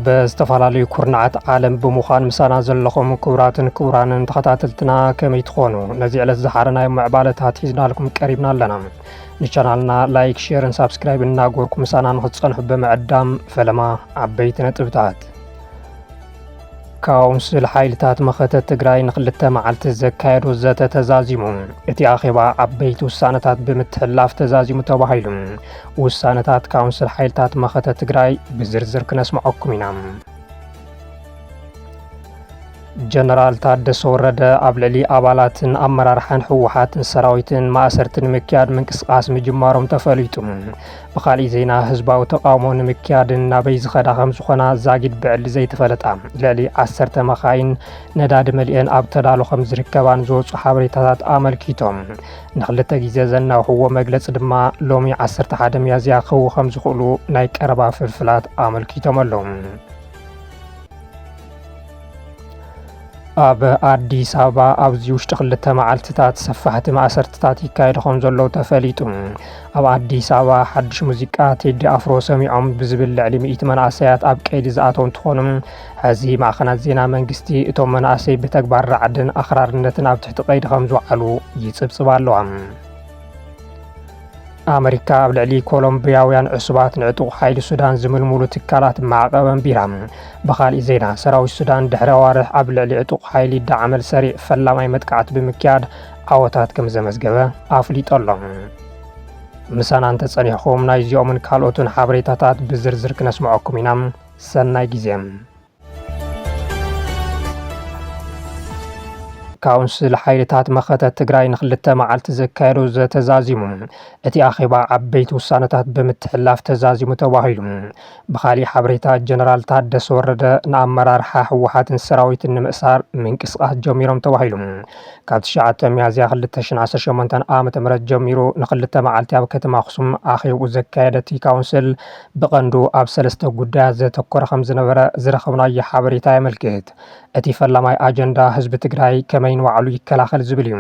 በዝተፈላለዩ ኩርናዓት ዓለም ብምዃን ምሳና ዘለኹም ክቡራንን ተኸታተልትና ከመይ ትኾኑ? ነዚ ዕለት ዝሓረናዮ ምዕባለታት ሒዝናልኩም ቀሪብና ኣለና። ንቻናልና ላይክ፣ ሼርን ሳብስክራይብ እናገበርኩም ምሳና ንኽትጸንሑ ብምዕዳም ፈለማ ዓበይቲ ነጥብታት ካውንስል ሓይልታት መኸተት ትግራይ ንክልተ መዓልቲ ዘካየዶ ዘተ ተዛዚሙ። እቲ ኣኼባ ዓበይቲ ውሳነታት ብምትሕላፍ ተዛዚሙ ተባሂሉ። ውሳነታት ካውንስል ሓይልታት መኸተት ትግራይ ብዝርዝር ክነስምዐኩም ኢና። ጀነራል ታደሰ ወረደ ኣብ ልዕሊ ኣባላትን ኣመራርሓን ህወሓትን ሰራዊትን ማእሰርቲ ንምክያድ ምንቅስቃስ ምጅማሮም ተፈሊጡ። ብኻልእ ዜና ህዝባዊ ተቃውሞ ንምክያድን ናበይ ዝኸዳ ከም ዝኾና ዛጊድ ብዕሊ ዘይተፈለጣ ልዕሊ 10 መኻይን ነዳዲ መሊአን ኣብ ተዳሎ ከም ዝርከባን ዝወፁ ሓበሬታታት ኣመልኪቶም። ንክልተ ግዜ ዘናውሕዎ መግለፂ ድማ ሎሚ 11 ሚያዝያ ክህቡ ከም ዝኽእሉ ናይ ቀረባ ፍልፍላት ኣመልኪቶም ኣለዉ። ኣብ ኣዲስ ኣበባ ኣብዚ ውሽጢ ክልተ መዓልትታት ሰፋሕቲ ማእሰርትታት ይካየዱ ከም ዘለዉ ተፈሊጡ። ኣብ ኣዲስ ኣበባ ሓድሽ ሙዚቃ ቴዲ ኣፍሮ ሰሚዖም ብዝብል ልዕሊ 100 መናእሰያት ኣብ ቀይዲ ዝኣተው እንትኾኑ ሕዚ ማዕኸናት ዜና መንግስቲ እቶም መናእሰይ ብተግባር ራዕድን ኣኽራርነትን ኣብ ትሕቲ ቀይዲ ከም ዝወዓሉ ይፅብፅባ ኣለዋ። ኣሜሪካ ኣብ ልዕሊ ኮሎምቢያውያን ዕሱባት ንዕጡቕ ሓይሊ ሱዳን ዝምልምሉ ትካላት ማዕቐብ ኣንቢራ። ብኻልእ ዜና ሰራዊት ሱዳን ድሕሪ ኣዋርሕ ኣብ ልዕሊ ዕጡቕ ሓይሊ ዳዕመል ሰሪዕ ፈላማይ መጥቃዕቲ ብምክያድ ዓወታት ከም ዘመዝገበ ኣፍሊጡ ኣሎ። ምሳና እንተጸኒሕኩም ናይ እዚኦምን ካልኦትን ሓበሬታታት ብዝርዝር ክነስምዐኩም ኢና። ሰናይ ግዜ። ካውንስል ሓይልታት መኸተት ትግራይ ንክልተ መዓልቲ ዘካየዶ ዘተዛዚሙ። እቲ ኣኼባ ዓበይቲ ውሳነታት ብምትሕላፍ ተዛዚሙ ተባሂሉ። ብኻልእ ሓበሬታ ጀነራል ታደሰ ወረደ ንኣመራርሓ ህወሓትን ሰራዊትን ንምእሳር ምንቅስቃስ ጀሚሮም ተባሂሉ። ካብ 9 ሚያዝያ 2018 ዓ.ም ጀሚሩ ንክልተ መዓልቲ ኣብ ከተማ ኣክሱም ኣኼብኡ ዘካየደ እቲ ካውንስል ብቐንዱ ኣብ 3 ጉዳያት ዘተኮረ ከም ዝነበረ ዝረኸብናዮ ሓበሬታ የመልክት። እቲ ፈላማይ ኣጀንዳ ህዝቢ ትግራይ ከመይ ንባዕሉ ይከላኸል ዝብል እዩ።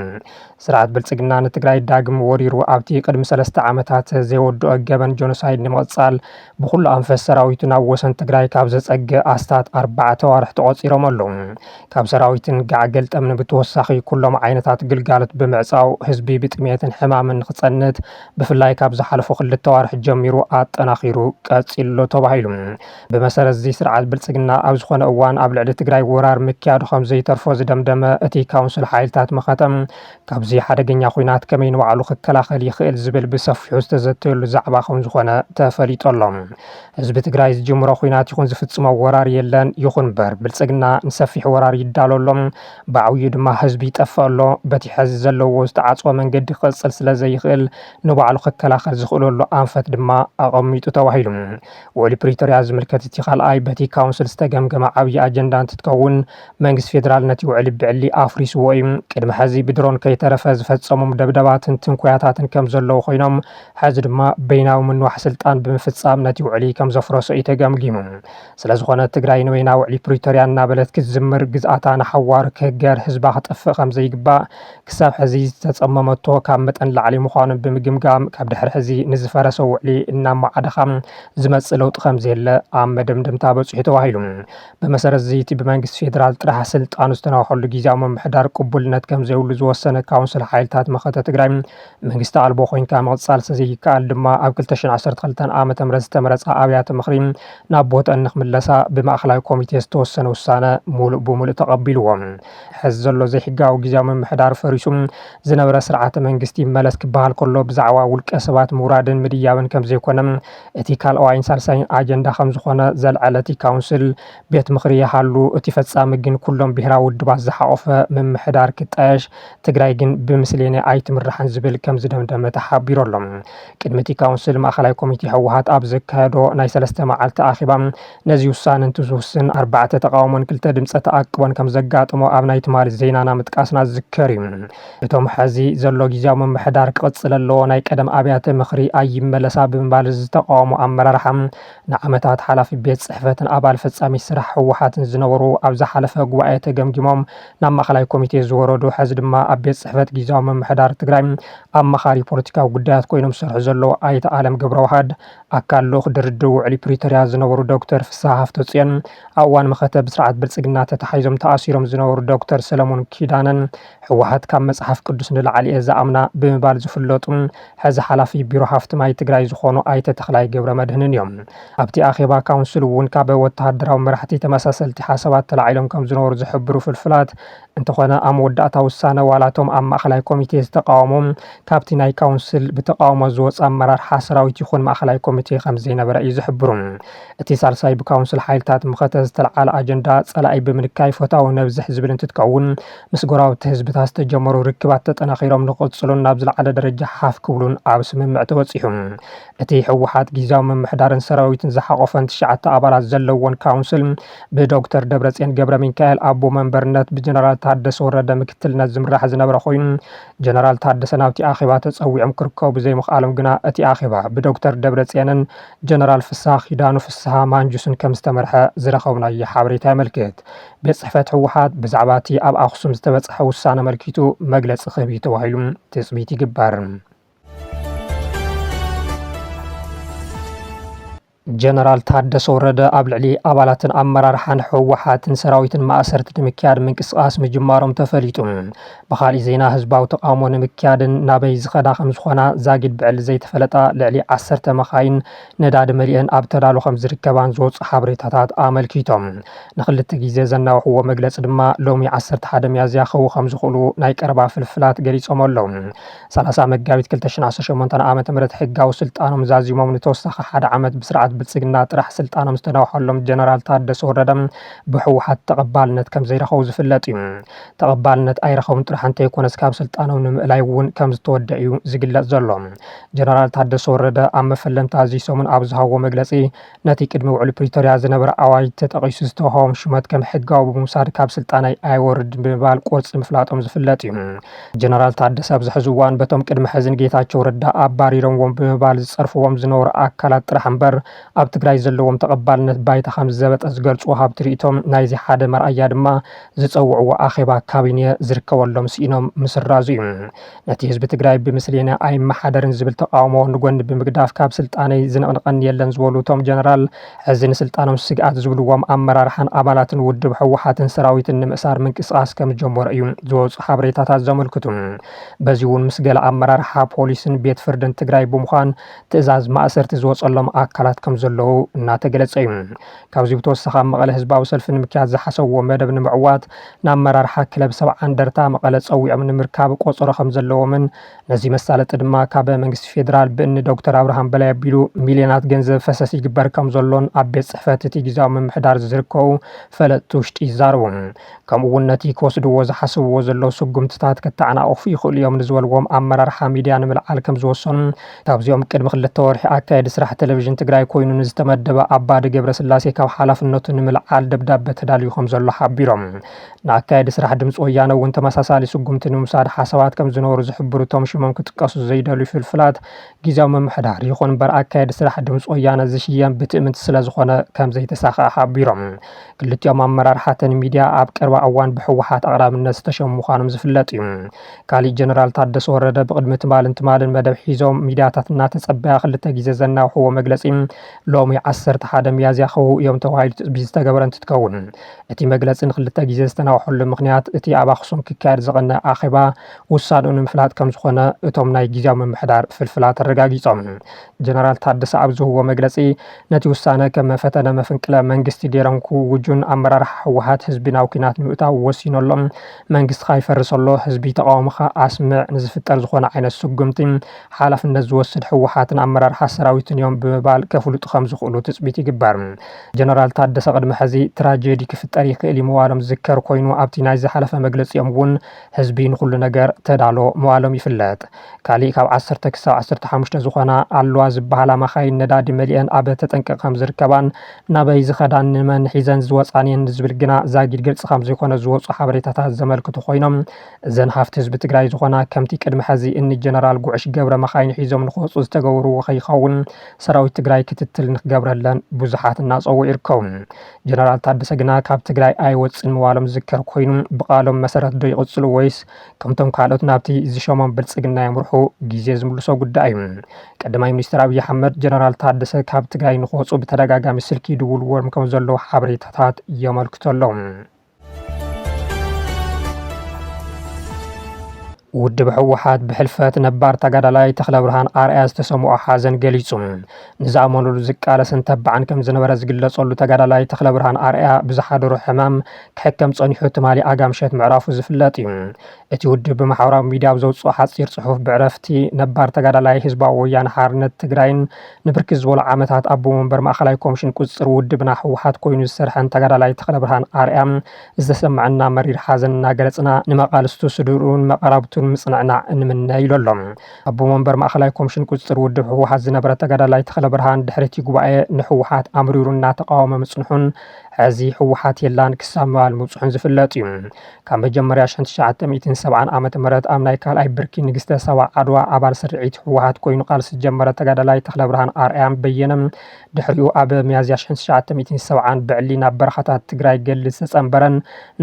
ስርዓት ብልጽግና ንትግራይ ዳግም ወሪሩ ኣብቲ ቅድሚ 3 ዓመታት ዘይወድኦ ገበን ጆኖሳይድ ንምቕጻል ብኩሉ ኣንፈት ሰራዊቱ ናብ ወሰን ትግራይ ካብ ዘጸግእ ኣስታት 4 ኣዋርሕ ተቖጺሮም ኣለዉ። ካብ ሰራዊትን ጋዕገል ጠምኒ ብተወሳኺ ኩሎም ዓይነታት ግልጋሎት ብምዕጻው ህዝቢ ብጥሜትን ሕማምን ንኽጸንት ብፍላይ ካብ ዝሓለፉ 2 ኣዋርሕ ጀሚሩ ኣጠናኺሩ ቀጺሉ ተባሂሉ። ብመሰረት እዚ ስርዓት ብልጽግና ኣብ ዝኾነ እዋን ኣብ ልዕሊ ትግራይ ወራር ምክያዱ ከም ዘይተርፎ ዝደምደመ እቲ ካውንስል ሓይልታት መኸተም ካብዚ ሓደገኛ ኩናት ከመይ ንባዕሉ ክከላኸል ይኽእል ዝብል ብሰፊሑ ዝተዘተየሉ ዛዕባ ከም ዝኾነ ተፈሊጡ ኣሎ። ህዝቢ ትግራይ ዝጅምሮ ኩናት ይኹን ዝፍጽሞ ወራር የለን ይኹን እምበር ብልጽግና ንሰፊሕ ወራር ይዳለሎም ብዓብዩ ድማ ህዝቢ ይጠፍእ ኣሎ። በቲ ሕዚ ዘለዎ ዝተዓጽወ መንገዲ ክቕጽል ስለ ዘይኽእል ንባዕሉ ክከላኸል ዝኽእለሉ ኣንፈት ድማ ኣቐሚጡ ተባሂሉ። ውዕሊ ፕሪቶርያ ዝምልከት እቲ ካልኣይ በቲ ካውንስል ዝተገምገመ ዓብዪ ኣጀንዳ እንትትከውን መንግስቲ ፌደራል ነቲ ውዕሊ ብዕሊ ኣፍሪስዎ እዩ። ቅድሚ ሕዚ ብድሮን ከይተረፈ ዝፈጸሞም ደብደባትን ትንኮያታትን ከም ዘለዉ ኮይኖም ሕዚ ድማ በይናዊ ምንዋሕ ስልጣን ብምፍጻም ነቲ ውዕሊ ከም ዘፍረሶ እዩ ተገምጊሙ። ስለዝኾነ ትግራይ ንበይና ውዕሊ ፕሪቶርያ እናበለት ክትዝምር ግዝኣታ ንሓዋር ክህገር ህዝባ ክጠፍእ ከም ዘይግባእ ክሳብ ሕዚ ዝተጸመመቶ ካብ መጠን ላዕሊ ምዃኑ ብምግምጋም ካብ ድሕሪ ሕዚ ንዝፈረሰ ውዕሊ እናማዓደኻ ዝመጽእ ለውጢ ከም ዘየለ ኣብ መደምደምታ በፂሑ ተባሂሉ። ብመሰረት እዚ እቲ ብመንግስቲ ፌደራል ጥራሕ ስልጣኑ ዝተናውሐሉ ግዝያዊ ምምሕዳር ቅቡልነት ከም ዘይብሉ ዝወሰነ ካውንስል ሓይልታት መኸተት ትግራይ መንግስቲ ኣልቦ ኮይንካ ምቕጻል ስለዘይከኣል ድማ ኣብ 2012 ዓ.ም ዝተመረጸ ኣብያተ ምኽሪ ናብ ቦተን ንኽምለሳ ብማእኸላዊ ኮሚቴ ዝተወሰነ ውሳነ ሙሉእ ብሙሉእ ተቐቢልዎም። ሕዚ ዘሎ ዘይሕጋዊ ግዝያዊ ምምሕዳር ፈሪሱ ዝነበረ ስርዓተ መንግስቲ ይመለስ ክበሃል ከሎ ብዛዕባ ውልቀ ሰባት ምውራድን ምድያብን ከም ዘይኮነ እቲ ካልኣዋይን ሳልሳይን ኣጀንዳ ከም ዝኾነ ዘልዓለ እቲ ካውንስል ቤት ምኽሪ ይሃሉ እቲ ፈጻሚ ግን ኩሎም ብሄራዊ ውድባት ዝሓቆፈ ምምሕዳር ክጣየሽ ትግራይ ግን ብምስሌነ ኣይትምራሕን ዝብል ከም ዝደምደመ ተሓቢሩ ኣሎ። ቅድሚ እቲ ካውንስል ማእኸላይ ኮሚቴ ህወሓት ኣብ ዘካየዶ ናይ 3 መዓልቲ ኣኼባ ነዚ ውሳነ እንትዝውስን 4 ተቃውሞን 2 ድምፀ ተኣቅቦን ከም ዘጋጥሞ ኣብ ናይ ትማሊ ዜናና ምጥቃስና ዝዝከር እዩ። እቶም ሕዚ ዘሎ ግዝያዊ ምምሕዳር ክቕጽል ኣለዎ ናይ ቀደም ኣብያተ ምኽሪ ኣይመለሳ ብምባል ዝተቃወሙ ኣመራርሓ ንዓመታት ሓላፊ ቤት ጽሕፈትን ኣባል ፈጻሚ ስራሕ ህወሓትን ዝነበሩ ኣብ ዝተሓለፈ ጉባኤ ተገምጊሞም ናብ ማእከላይ ኮሚቴ ዝወረዱ ሕዚ ድማ ኣብ ቤት ጽሕፈት ጊዜያዊ ምምሕዳር ትግራይ ኣማኻሪ ፖለቲካዊ ጉዳያት ኮይኖም ዝሰርሑ ዘለዉ ኣይተ ኣለም ገብረዋህድ ኣካል ልኡኽ ድርድር ውዕሊ ፕሪቶርያ ዝነበሩ ዶክተር ፍስሓ ሃፍተጽዮን ኣብ እዋን መኸተ ብስርዓት ብልጽግና ተተሓሒዞም ተኣሲሮም ዝነበሩ ዶክተር ሰለሞን ኪዳነን ሕወሓት ካብ መጽሓፍ ቅዱስ ንላዕሊ እየ ዝኣምና ብምባል ዝፍለጡ ሕዚ ሓላፊ ቢሮ ሃፍቲ ማይ ትግራይ ዝኾኑ ኣይተ ተኽላይ ገብረ መድህንን እዮም። ኣብቲ ኣኼባ ካውንስል እውን ካብ ወተሃደራዊ መራሕቲ ተመሳሰልቲ ሓሳባት ተላዒሎም ከም ዝነበሩ ዝሕብሩ ፍልፍላት እንተኾነ ኣብ መወዳእታ ውሳነ ዋላቶም ኣብ ማእከላይ ኮሚቴ ዝተቃወሞም ካብቲ ናይ ካውንስል ብተቃውሞ ዝወፅ ኣመራርሓ ሰራዊት ይኹን ማእከላይ ኮሚቴ ከም ዘይነበረ እዩ ዝሕብሩ። እቲ ሳልሳይ ብካውንስል ሓይልታት ምኸተ ዝተለዓለ ኣጀንዳ ጸላኢ ብምንካይ ፎታዊ ነብዝሕ ዝብል እንትትከውን ምስ ጎራብቲ ህዝብታት ዝተጀመሩ ርክባት ተጠናኺሮም ንቕጽሉን ናብ ዝለዓለ ደረጃ ሓፍ ክብሉን ኣብ ስምምዕ ተበፂሑ። እቲ ሕወሓት ጊዜያዊ ምምሕዳርን ሰራዊትን ዝሓቆፈን 9 ኣባላት ዘለዎን ካውንስል ብዶክተር ደብረጽዮን ገብረ ሚካኤል ኣቦ መንበርነት ብጀነራል ታደሰ ወረደ ምክትልነት ዝምራሕ ዝነበረ ኮይኑ ጀነራል ታደሰ ናብቲ ኣኼባ ተጸዊዖም ክርከቡ ዘይምኽኣሎም ግና እቲ ኣኼባ ብዶክተር ደብረጽዮንን ጀነራል ፍስሓ ኪዳኑ ፍስሓ ማንጁስን ከም ዝተመርሐ ዝረኸብናዮ ሓበሬታ የመልክት። ቤት ጽሕፈት ሕወሓት ብዛዕባ እቲ ኣብ ኣኽሱም ዝተበጽሐ ውሳነ መልኪቱ መግለጺ ክህብ ተባሂሉ ትጽቢት ይግበር። ጀነራል ታደሰ ወረደ ኣብ ልዕሊ ኣባላትን ኣመራርሓን ሕወሓትን ሰራዊትን ማእሰርቲ ንምክያድ ምንቅስቓስ ምጅማሮም ተፈሊጡ። ብኻልእ ዜና ህዝባዊ ተቃውሞ ንምክያድን ናበይ ዝኸዳ ከም ዝኾና ዛጊድ ብዕሊ ዘይተፈለጣ ልዕሊ 10 መኻይን ነዳዲ መሊአን ኣብ ተዳሎ ከም ዝርከባን ዝወፁ ሓበሬታታት ኣመልኪቶም። ንኽልተ ግዜ ዘናውሕዎ መግለፂ ድማ ሎሚ 11 ሚያዝያ ክህቡ ከም ዝኽእሉ ናይ ቀረባ ፍልፍላት ገሊፆም ኣለዉ። 30 መጋቢት 2018 ዓ.ም ሕጋዊ ስልጣኖም ዛዚሞም ንተወሳኺ 1 ዓመት ብስርዓት ብልጽግና ጥራሕ ስልጣኖም ዝተናውሐሎም ጀነራል ታደሰ ወረደ ብሕወሓት ተቐባልነት ከም ዘይረኸቡ ዝፍለጥ እዩ። ተቐባልነት ኣይረኸቡን ጥራሕ እንተይኮነስ ካብ ስልጣኖም ንምእላይ እውን ከም ዝተወድዕ እዩ ዝግለጽ ዘሎ። ጀነራል ታደሰ ወረደ ኣብ መፈለምታ ኣዚሶምን ኣብ ዝሃቦ መግለጺ ነቲ ቅድሚ ውዕሊ ፕሪቶርያ ዝነበረ ኣዋጅ ተጠቒሱ ዝተዋህቦም ሹመት ከም ሕጋዊ ብምውሳድ ካብ ስልጣናይ ኣይወርድን ብምባል ቁርፂ ምፍላጦም ዝፍለጥ እዩ። ጀነራል ታደሰ ኣብዚ ሕዚ እዋን በቶም ቅድሚ ሕዝን ጌታቸው ረዳ ኣባሪሮምዎም ብምባል ዝጸርፍዎም ዝነበሩ ኣካላት ጥራሕ እምበር ኣብ ትግራይ ዘለዎም ተቐባልነት ባይታ ከም ዘበጠ ዝገልጹ ሃብ ትርኢቶም ናይዚ ሓደ መርኣያ ድማ ዝፀውዕዎ ኣኼባ ካቢነ ዝርከበሎም ስኢኖም ምስራዙ እዩ። ነቲ ህዝቢ ትግራይ ብምስሌና ኣይመሓደርን ዝብል ተቃውሞ ንጎኒ ብምግዳፍ ካብ ስልጣነይ ዝነቕንቐኒ የለን ዝበሉ እቶም ጀነራል ሕዚ ንስልጣኖም ስግኣት ዝብልዎም ኣመራርሓን ኣባላትን ውድብ ሕወሓትን ሰራዊትን ንምእሳር ምንቅስቓስ ከም ጀመሩ እዩ ዝወፁ ሓበሬታታት ዘመልክቱ። በዚ እውን ምስ ገለ ኣመራርሓ ፖሊስን ቤት ፍርድን ትግራይ ብምዃን ትእዛዝ ማእሰርቲ ዝወፀሎም ኣካላት ከም ዘለዉ እናተገለጸ እዩ። ካብዚ ብተወሳኺ ኣብ መቐለ ህዝባዊ ሰልፊ ንምክያድ ዝሓሰብዎ መደብ ንምዕዋት ንኣመራርሓ ክለብ ሰብዓ እንደርታ መቐለ ፀዊዖም ንምርካብ ቆፀሮ ከም ዘለዎምን ነዚ መሳለጢ ድማ ካብ መንግስቲ ፌደራል ብእኒ ዶክተር ኣብርሃም በላይ ኣቢሉ ሚልዮናት ገንዘብ ፈሰስ ይግበር ከም ዘሎን ኣብ ቤት ጽሕፈት እቲ ጊዜያዊ ምምሕዳር ዝርከቡ ፈለጥቲ ውሽጢ ይዛረቡ። ከምኡ እውን ነቲ ክወስድዎ ዝሓስብዎ ዘለዉ ስጉምትታት ከተዓናቕፉ ይኽእሉ እዮም ንዝበልዎም ኣመራርሓ ሚድያ ንምልዓል ከም ዝወሰኑ ካብዚኦም ቅድሚ 2 ወርሒ ኣካየዲ ስራሕ ቴሌቭዥን ትግራይ ኮይኑ ንዝተመደበ ኣባዲ ገብረስላሴ ካብ ሓላፍነቱ ንምልዓል ደብዳቤ ተዳልዩ ከም ዘሎ ሓቢሮም። ንኣካየዲ ስራሕ ድምፂ ወያነ እውን ተመሳሳሊ ስጉምቲ ንምውሳድ ሓሳባት ከም ዝነበሩ ዝሕብሩ እቶም ሽሞም ክጥቀሱ ዘይደልዩ ፍልፍላት ጊዜያዊ ምምሕዳር ይኹን እምበር ኣካየዲ ስራሕ ድምፂ ወያነ ዝሽየም ብትእምንቲ ስለ ዝኾነ ከም ዘይተሳኽዐ ሓቢሮም። ክልቲኦም ኣመራርሓተን ሚድያ ኣብ ቀረባ እዋን ብሕወሓት ኣቕራብነት ዝተሸሙ ምዃኖም ዝፍለጥ እዩ። ካሊእ ጀነራል ታደሰ ወረደ ብቅድሚ ትማልን መደብ ሒዞም ሚድያታት እናተፀበያ 2 ግዜ ዘናውሕዎ መግለጺ ሎሚ 11 ሚያዝያ ክህቡ እዮም ተባሂሉ ትፅቢት ዝተገበረ እንትትከውን እቲ መግለፂ ን2 ግዜ ዝተናውሐሉ ምክንያት እቲ ኣብ ኣኽሱም ክካየድ ዝቐነ ኣኼባ ውሳንኡ ንምፍላጥ ከም ዝኾነ እቶም ናይ ጊዜያዊ ምምሕዳር ፍልፍላት ኣረጋጊፆም። ጀነራል ታደሰ ኣብ ዝህቦ መግለፂ ነቲ ውሳነ ከም ፈተነ መፈንቅለ መንግስቲ ገይሮም ክውጁን ኣመራርሓ ሕወሓት ህዝቢ ናብ ኩናት ምእታው ወሲኖሎም መንግስቲ ካይፈርሰሎ ህዝቢ ተቃውሞኻ ኣስምዕ ንዝፍጠር ዝኾነ ዓይነት ስጉምቲ ሓላፍነት ዝወስድ ሕወሓትን ኣመራርሓ ሰራዊትን እዮም ብምባል ከፍልጡ ከም ዝኽእሉ ትፅቢት ይግበር። ጀነራል ታደሰ ቅድሚ ሕዚ ትራጀዲ ክፍጠር ይኽእል ምዋሎም ዝዝከር ኮይኑ ኣብቲ ናይ ዝሓለፈ መግለፂኦም እውን ህዝቢ ንኩሉ ነገር ተዳሎ ምዋሎም ይፍለጥ። ካሊእ ካብ 10 ክሳብ 15 ዝኾና ኣለዋ ዝበሃላ መኻይን ነዳዲ መሊአን ኣብ ተጠንቀቕ ከም ዝርከባን ናበይ ዝኸዳን ንመን ሒዘን ዝወፃን እየን ዝብል ግና ዛጊድ ግልፂ ከም ዘይኮነ ዝወፁ ሓበሬታታት ዘመልክቱ ኮይኖም እዘን ሃፍቲ ህዝቢ ትግራይ ዝኾና ከምቲ ቅድሚ ሕዚ እኒ ጀነራል ጉዕሽ ገብረ መኻይን ሒዞም ንክወፁ ዝተገብሩ ከይኸውን ሰራዊት ትግራይ ክትትል ንክገብረለን ብዙሓት እናፀውዑ ይርከቡ። ጀነራል ታደሰ ግና ካብ ትግራይ ኣይወፅን ምባሎም ዝዝከር ኮይኑ ብቃሎም መሰረት ዶ ይቕፅሉ ወይስ ከምቶም ካልኦት ናብቲ ዝሾሞም ብልፅግና የምርሑ ግዜ ዝምልሶ ጉዳይ እዩ። ቀዳማይ ሚኒስትር ኣብይ ኣሕመድ ጀነራል ታደሰ ካብ ትግራይ ንክወፁ ብተደጋጋሚ ስልኪ ይድውልዎም ከም ዘለዉ ሓበሬታታት የመልክቱ ኣለዉ። ውድብ ሕወሓት ብሕልፈት ነባር ተጋዳላይ ተክለ ብርሃን ኣርኣያ ዝተሰምዖ ሓዘን ገሊጹ። ንዝኣመንሉ ዝቃለስን ተባዕን ከም ዝነበረ ዝግለጸሉ ተጋዳላይ ተክለ ብርሃን ኣርኣያ ብዝሓደሮ ሕማም ክሕከም ጸኒሑ ትማሊ ኣጋምሸት ምዕራፉ ዝፍለጥ እዩ። እቲ ውድብ ብማሕበራዊ ሚድያ ብዘውፅኦ ሓፂር ጽሑፍ ብዕረፍቲ ነባር ተጋዳላይ ህዝባዊ ወያነ ሓርነት ትግራይን ንብርክት ዝበሉ ዓመታት ኣቦ ወንበር ማእኸላይ ኮሚሽን ቁፅር ውድብና ሕወሓት ኮይኑ ዝሰርሐን ተጋዳላይ ተክለ ብርሃን ኣርኣያ ዝተሰምዐና መሪር ሓዘን እናገለጽና ንመቃልስቱ ስድሩን መቐራብቱን ምጽናዕና እንምነ ኢሎም ኣቦ ወንበር ማእኸላይ ኮሚሽን ቁፅር ውድብ ሕወሓት ዝነበረ ተጋዳላይ ተክለ ብርሃን ድሕሪ እቲ ጉባኤ ንሕወሓት ኣምሪሩ እናተቃወመ ምጽንሑን ሕዚ ሕወሓት የላን ክሳብ ምባል ምብፅሑን ዝፍለጥ እዩ። ካብ መጀመርያ 1970 ዓ.ም ኣብ ናይ ካልኣይ ብርኪ ንግስተ ሰባ ዓድዋ ኣባል ስርዒት ሕወሓት ኮይኑ ቃልሲ ዝጀመረ ተጋዳላይ ተክለ ብርሃን ኣርኣያ በየነም ድሕሪኡ ኣብ ሚያዝያ 1970 ብዕሊ ናብ በረኻታት ትግራይ ገሊፅ ዝተጸንበረን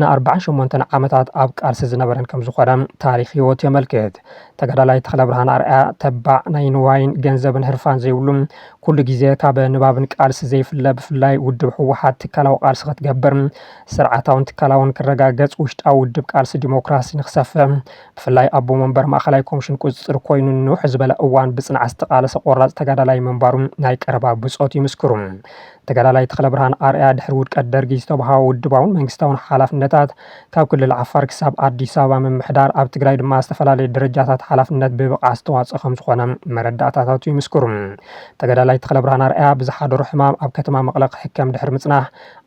ን48 ዓመታት ኣብ ቃልሲ ዝነበረን ከም ዝኾነ ታሪክ ህይወት የመልክት። ተጋዳላይ ተክለ ብርሃን ኣርኣያ ተባዕ ናይ ንዋይን ገንዘብን ህርፋን ዘይብሉ ኩሉ ግዜ ካብ ንባብን ቃልሲ ዘይፍለ ብፍላይ ውድብ ሕወሓት ትካላዊ ቃልሲ ክትገብር ስርዓታውን ትካላውን ክረጋገጽ ውሽጣዊ ውድብ ቃልሲ ዲሞክራሲ ንክሰፍሕ ብፍላይ ኣቦ ወንበር ማእኸላይ ኮሚሽን ቁፅር ኮይኑ ንውሕ ዝበለ እዋን ብጽንዓት ዝተቃለሰ ቆራፅ ተጋዳላይ መንባሩ ናይ ቀረባ ብፆት ይምስክሩ። ተጋዳላይ ተክለ ብርሃን ኣርኣያ ድሕሪ ውድቀት ደርጊ ዝተባሃወ ውድባውን መንግስታውን ሓላፍነታት ካብ ክልል ዓፋር ክሳብ ኣዲስ ኣበባ ምምሕዳር ኣብ ትግራይ ድማ ዝተፈላለየ ደረጃታት ሓላፍነት ብብቕዓት ዝተዋፅአ ከም ዝኾነ መረዳእታታቱ ይምስክሩ። ተጋዳላይ ተክለ ብርሃን ኣርኣያ ብዝሓደሮ ሕማም ኣብ ከተማ መቐለ ክሕከም ድሕሪ ምጽናሕ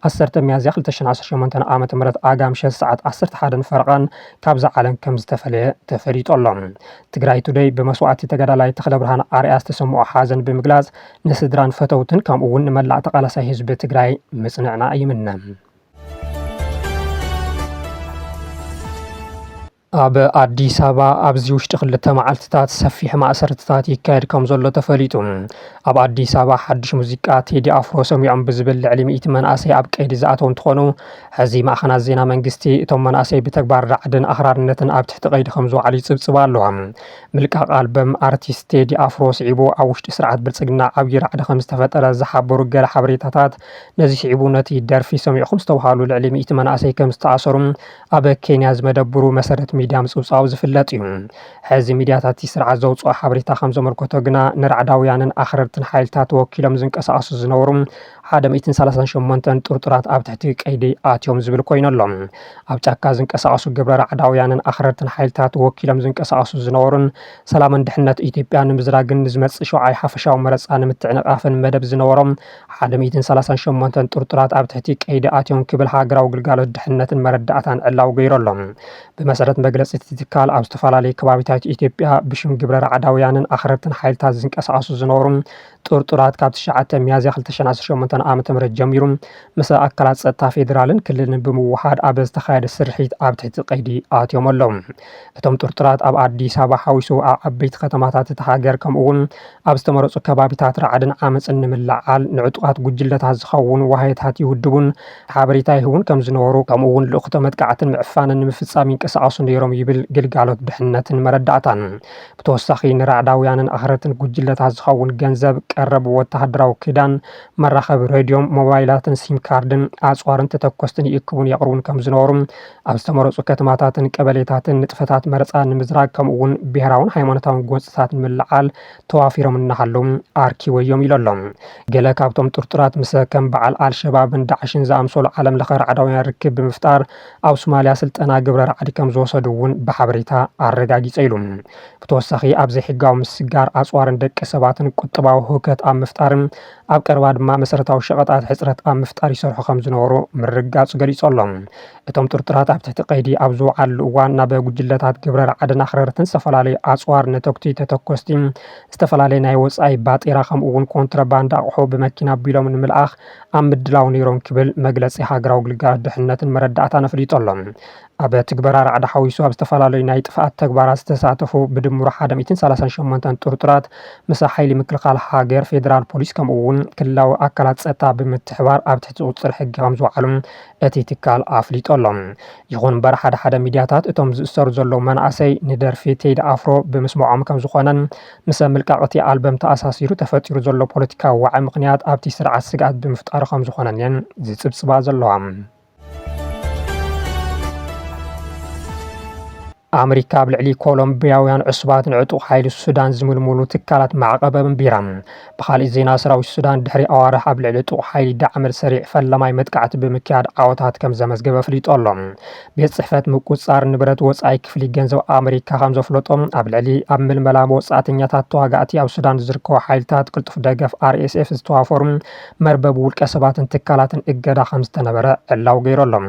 10 ሚያዝያ 2018 ዓ.ም ኣጋምሸት ሰዓት 11 ፈረቓን ካብዛ ዓለም ከም ዝተፈለየ ተፈሊጡ ኣሎ። ትግራይ ቱደይ ብመስዋዕቲ ተጋዳላይ ተክለ ብርሃን ኣርኣያ ዝተሰምዖ ሓዘን ብምግላጽ ንስድራን ፈተውትን ከምኡ እውን ንመላእ ተቃላሳይ ህዝቢ ትግራይ ምጽንዕና ይምነ። ኣብ ኣዲስ ኣበባ ኣብዚ ውሽጢ ክልተ መዓልትታት ሰፊሕ ማእሰርትታት ይካየድ ከም ዘሎ ተፈሊጡ። ኣብ ኣዲስ ኣበባ ሓድሽ ሙዚቃ ቴዲ ኣፍሮ ሰሚዖም ብዝብል ልዕሊ 100 መናእሰይ ኣብ ቀይዲ ዝኣተው እንትኾኑ ሕዚ ማእኸናት ዜና መንግስቲ እቶም መናእሰይ ብተግባር ራዕድን ኣኽራርነትን ኣብ ትሕቲ ቀይዲ ከም ዝውዕሉ ይፅብፅባ ኣለዋ። ምልቃቕ ኣልበም ኣርቲስት ቴዲ ኣፍሮ ስዒቡ ኣብ ውሽጢ ስርዓት ብልፅግና ዓብዪ ራዕዲ ከም ዝተፈጠረ ዝሓበሩ ገለ ሓበሬታታት ነዚ ስዒቡ ነቲ ደርፊ ሰሚዕኹም ዝተባሃሉ ልዕሊ 100 መናእሰይ ከም ዝተኣሰሩ ኣብ ኬንያ ዝመደብሩ መሰረት ሚድያ ምፅብፃው ዝፍለጥ እዩ። ሕዚ ሚድያታት ስርዓት ዘውፅኦ ሓበሬታ ከም ዘመልከቶ ግና ንራዕዳውያንን ኣኽረርትን ሓይልታት ወኪሎም ዝንቀሳቐሱ ዝነበሩ 138 ጥርጡራት ኣብ ትሕቲ ቀይዲ ኣትዮም ዝብል ኮይኑ ኣሎ። ኣብ ጫካ ዝንቀሳቐሱ ግብረ ራዕዳውያንን ኣኽረርትን ሓይልታት ወኪሎም ዝንቀሳቐሱ ዝነበሩን ሰላምን ድሕነት ኢትዮጵያ ንምዝራግን ዝመፅእ ሸውዓይ ሓፈሻዊ መረፃ ንምትዕንቃፍን መደብ ዝነበሮም 138 ጥርጡራት ኣብ ትሕቲ ቀይዲ ኣትዮም ክብል ሃገራዊ ግልጋሎት ድሕነትን መረዳእታን ዕላው ገይሮሎም። ብመሰረት መግለፂ እቲ ትካል ኣብ ዝተፈላለዩ ከባቢታት ኢትዮጵያ ብሽም ግብረ ራዕዳውያንን ኣኽረርትን ሓይልታት ዝንቀሳቐሱ ዝነበሩ ጥርጡራት ካብ 9 ሚያዝያ 2018 ዓ.ም ጀሚሩ ምስ ኣካላት ፀጥታ ፌደራልን ክልልን ብምውሓድ ኣብ ዝተኻየደ ስርሒት ኣብ ትሕቲ ቀይዲ ኣትዮም ኣለዉ። እቶም ጥርጡራት ኣብ ኣዲስ ኣበባ ሓዊሱ ኣብ ዓበይቲ ከተማታት እቲ ሃገር ከምኡውን ኣብ ዝተመረፁ ከባቢታት ራዕድን ዓመፅን ንምልዓል ንዕጡቓት ጉጅለታት ዝኸውን ዋህየታት ይውድቡን ሓበሬታ ይህቡን ከም ዝነበሩ ከምኡውን ልእኽቶ መጥቃዕትን ምዕፋንን ንምፍፃም ይንቀሳቐሱ ነይሮም ይብል ግልጋሎት ድሕነትን መረዳእታን። ብተወሳኺ ንራዕዳውያንን ኣኽረርትን ጉጅለታት ዝኸውን ገንዘብ ቀረብ ወተሃደራዊ ክዳን መራኸቢ ሬድዮም ሞባይላትን ሲም ካርድን ኣፅዋርን ተተኮስትን ይእክቡን የቕርቡን ከም ዝነበሩ ኣብ ዝተመረፁ ከተማታትን ቀበሌታትን ንጥፈታት መረፃ ንምዝራግ ከምኡውን ብሄራውን ሃይማኖታውን ጎንፅታት ንምልዓል ተዋፊሮም እናሃለዉ ኣርኪወዮም ኢሎም። ገለ ካብቶም ጥርጡራት ምስ ከም በዓል ኣልሸባብን ዳዕሽን ዝኣምሰሉ ዓለም ለኸ ራዕዳውያን ርክብ ብምፍጣር ኣብ ሶማልያ ስልጠና ግብረ ራዕዲ ከም ዝወሰዱ እውን ብሓበሬታ ኣረጋጊፀ ኢሉ። ብተወሳኺ ኣብ ዘይሕጋዊ ምስጋር ኣፅዋርን ደቂ ሰባትን ቁጥባዊ ህውከት ኣብ ምፍጣርን ኣብ ቀረባ ድማ መሰረታዊ መሰረታዊ ሸቐጣት ሕፅረት ኣብ ምፍጣር ይሰርሑ ከም ዝነበሩ ምርጋፁ ገሊፆሎም። እቶም ጥርጥራት ኣብ ትሕቲ ቀይዲ ኣብ ዝወዓሉ እዋን ናብ ጉጅለታት ግብረ ረዓድን ኣኽረርትን ዝተፈላለዩ ኣፅዋር ነተኩቲ ተተኮስቲ ዝተፈላለዩ ናይ ወፃኢ ባጤራ ከምኡ እውን ኮንትሮባንድ ኣቑሑ ብመኪና ኣቢሎም ንምልኣኽ ኣብ ምድላው ነይሮም ክብል መግለፂ ሃገራዊ ግልጋሎት ድሕንነትን መረዳእታን ኣፍሊጦሎም። ኣብ ትግበራ ረዓድ ሓዊሱ ኣብ ዝተፈላለዩ ናይ ጥፍኣት ተግባራት ዝተሳተፉ ብድምሩ 138 ጥርጡራት ምስ ሓይሊ ምክልኻል ሃገር ፌደራል ፖሊስ ከምኡ እውን ክልላዊ ኣካላት ፀጥታ ብምትሕባር ኣብ ትሕቲ ቁፅጥር ሕጊ ከም ዝወዓሉ እቲ ትካል ኣፍሊጦሎም። ይኹን እምበር ሓደ ሚድያታት እቶም ዝእሰሩ ዘለዉ መናእሰይ ንደርፊ ቴዲ ኣፍሮ ብምስምዖም ከም ዝኾነን ምስ ምልቃቕቲ ኣልበም ተኣሳሲሩ ተፈጢሩ ዘሎ ፖለቲካዊ ዋዒ ምክንያት ኣብቲ ስርዓት ስግኣት ብምፍጣሩ ከም ዝኾነን እየን ዝፅብፅባ ዘለዋ። ኣሜሪካ ኣብ ልዕሊ ኮሎምቢያውያን ዕሱባትን ዕጡቕ ሓይሊ ሱዳን ዝምልምሉ ትካላት ማዕቐብ ኣንቢራ። ብኻልእ ዜና ሰራዊት ሱዳን ድሕሪ ኣዋርሕ ኣብ ልዕሊ ዕጡቕ ሓይሊ ዳዕመል ሰሪዕ ፈላማይ መጥቃዕቲ ብምክያድ ዓወታት ከም ዘመዝገበ ኣፍሊጡ ኣሎ። ቤት ፅሕፈት ምቁፅጻር ንብረት ወፃኢ ክፍሊ ገንዘብ ኣሜሪካ ከም ዘፍለጦም ኣብ ልዕሊ ኣብ ምልመላ ወፃእተኛታት ተዋጋእቲ ኣብ ሱዳን ዝርከቡ ሓይልታት ቅልጡፍ ደገፍ RSF ዝተዋፈሩ መርበብ ውልቀ ሰባትን ትካላትን እገዳ ከም ዝተነበረ ዕላው ገይሮሎም።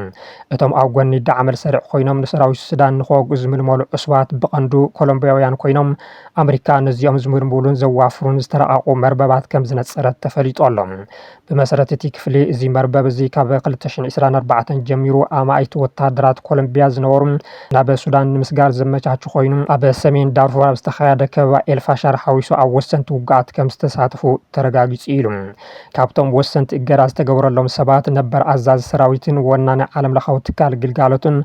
እቶም ኣብ ጎኒ ዳዕመል ሰሪዕ ኮይኖም ንሰራዊት ሱዳን ንኸወግኡ ዝምልመሉ ዕሱባት ብቐንዱ ኮሎምቢያውያን ኮይኖም ኣሜሪካ ነዚኦም ዝምልምሉን ዘዋፍሩን ዝተረቓቑ መርበባት ከም ዝነፀረት ተፈሊጡ ኣሎ። ብመሰረት እቲ ክፍሊ እዚ መርበብ እዚ ካብ 2024 ጀሚሩ ኣማኢቲ ወታደራት ኮሎምቢያ ዝነበሩ ናብ ሱዳን ንምስጋር ዘመቻቹ ኮይኑ ኣብ ሰሜን ዳርፉር ኣብ ዝተኻየደ ከበባ ኤልፋሻር ሓዊሱ ኣብ ወሰንቲ ውግኣት ከም ዝተሳተፉ ተረጋጊፁ ኢሉ። ካብቶም ወሰንቲ እገዳ ዝተገበረሎም ሰባት ነበር ኣዛዚ ሰራዊትን ወናኒ ዓለም ለኻዊ ትካል ግልጋሎትን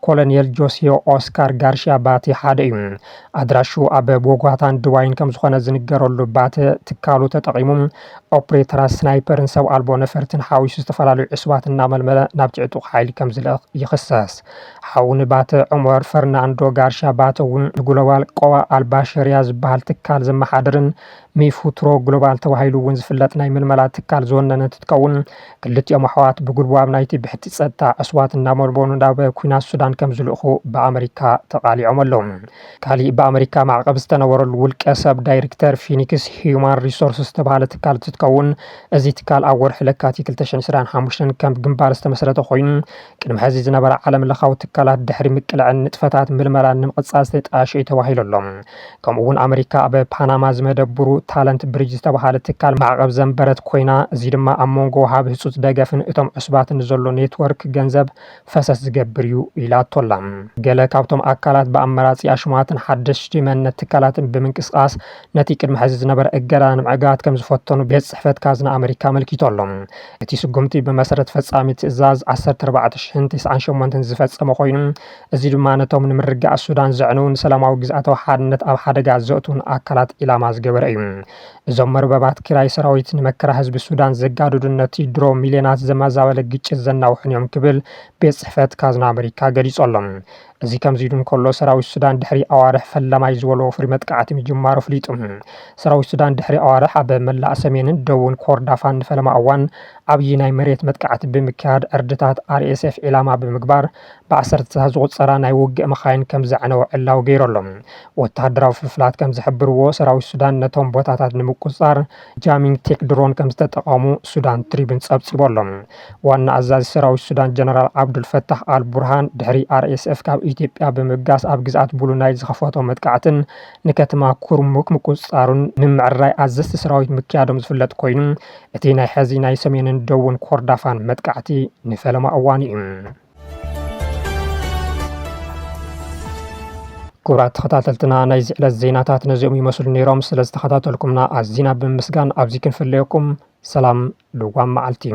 ኮሎኔል ጆሲዮ ኦስካር ጋርሺያ ባቲ ሓደ እዩ። ኣድራሹ ኣብ ቦጓታን ድዋይን ከም ዝኾነ ዝንገረሉ ባቲ ትካሉ ተጠቒሙ ኦፕሬተራት ስናይፐርን ሰብ ኣልቦ ነፈርትን ሓዊሱ ዝተፈላለዩ ዕሱባት እናመልመለ ናብቲ ዕጡቕ ሓይሊ ከም ዝልእኽ ይኽሰስ። ሓውን ባቲ ዑመር ፈርናንዶ ጋርሺያ ባቲ እውን ንግሎባል ቆዋ ኣልባሸርያ ዝበሃል ትካል ዘመሓድርን ሚፉትሮ ግሎባል ተባሂሉ እውን ዝፍለጥ ናይ ምልመላ ትካል ዝወነነ ትትከውን ክልቲኦም ኣሕዋት ብጉልባብ ናይቲ ብሕቲ ፀጥታ ዕሱባት እናመልመሉ ናብ ኩናት ሱዳን ከም ዝልእኹ ብኣሜሪካ ተቃሊዖም ኣለዉ። ካሊእ ብኣሜሪካ ማዕቀብ ዝተነበረሉ ውልቀ ሰብ ዳይሬክተር ፊኒክስ ሂዩማን ሪሶርስስ ዝተባሃለ ትካል ትትከውን እዚ ትካል ኣብ ወርሒ ለካቲት 2025 ከም ግንባር ዝተመስረተ ኮይኑ ቅድሚ ሕዚ ዝነበረ ዓለም ለኻዊ ትካላት ድሕሪ ምቅልዕን ንጥፈታት ምልመላን ንምቕፃል ዝተጣየሸ እዩ ተባሂሉ ኣሎ። ከምኡ እውን ኣሜሪካ ኣብ ፓናማ ዝመደብሩ ታለንት ብሪጅ ዝተባሃለ ትካል ማዕቀብ ዘንበረት ኮይና እዚ ድማ ኣብ መንጎ ወሃቢ ህፁፅ ደገፍን እቶም ዕሱባትን ዘሎ ኔትወርክ ገንዘብ ፈሰስ ዝገብር እዩ ኢላቶላ። ገለ ካብቶም ኣካላት ብኣመራፂ ኣሽማትን ሓደሽቲ መንነት ትካላትን ብምንቅስቃስ ነቲ ቅድሚ ሕዚ ዝነበረ እገዳ ንምዕጋት ከም ዝፈተኑ ቤት ፅሕፈት ካዝና ኣሜሪካ መልኪቱ ኣሎ። እቲ ስጉምቲ ብመሰረት ፈጻሚ ትእዛዝ 14098 ዝፈፀመ ኮይኑ እዚ ድማ ነቶም ንምርጋእ ሱዳን ዘዕንውን ሰላማዊ ግዝኣታዊ ሓድነት ኣብ ሓደጋ ዘእቱን ኣካላት ኢላማ ዝገበረ እዩ። እዞም መርበባት ኪራይ ሰራዊት ንመከራ ህዝቢ ሱዳን ዘጋድዱ ነቲ ድሮ ሚልዮናት ዘመዛበለ ግጭት ዘናውሑን እዮም ክብል ቤት ፅሕፈት ካዝና ኣሜሪካ ገሊጹ ኣሎ። እዚ ከምዚ ኢሉ እንከሎ ሰራዊት ሱዳን ድሕሪ ኣዋርሕ ፈላማይ ዝበልዎ ፍሪ መጥቃዕቲ ምጅማሩ ኣፍሊጡ። ሰራዊት ሱዳን ድሕሪ ኣዋርሕ ኣብ መላእ ሰሜንን ደቡብን ኮርዳፋን ንፈለማ እዋን ዓብዪ ናይ መሬት መጥቃዕቲ ብምክያድ ዕርድታት RSF ኢላማ ብምግባር ብ10 ዝቁፀራ ናይ ውግእ መኻይን ከም ዘዕነወ ዕላው ገይሮሎም። ወታደራዊ ፍልፍላት ከም ዝሕብርዎ ሰራዊት ሱዳን ነቶም ቦታታት ንምቁፅፃር ጃሚንግ ቴክ ድሮን ከም ዝተጠቐሙ ሱዳን ትሪብን ፀብፂቦሎም። ዋና ኣዛዚ ሰራዊት ሱዳን ጀነራል ዓብዱልፈታሕ አልቡርሃን ድሕሪ RSF ካብ ኢትዮጵያ ብምጋስ ኣብ ግዝኣት ቡሉናይ ዝኸፈቶ መጥቃዕትን ንከተማ ኩርሙክ ምቁፅፃሩን ንምዕራይ ኣዘዝቲ ሰራዊት ምክያዶም ዝፍለጥ ኮይኑ እቲ ናይ ሕዚ ናይ ሰሜንን ደቡብን ኮርዳፋን መጥቃዕቲ ንፈለማ እዋን እዩ። ክቡራት ተኸታተልትና ናይ ዝዕለት ዜናታት ነዚኦም ይመስሉ ነይሮም። ስለ ዝተኸታተልኩምና ኣዝና ብምስጋን ኣብዚ ክንፍለየኩም ሰላም ልዋም መዓልቲ።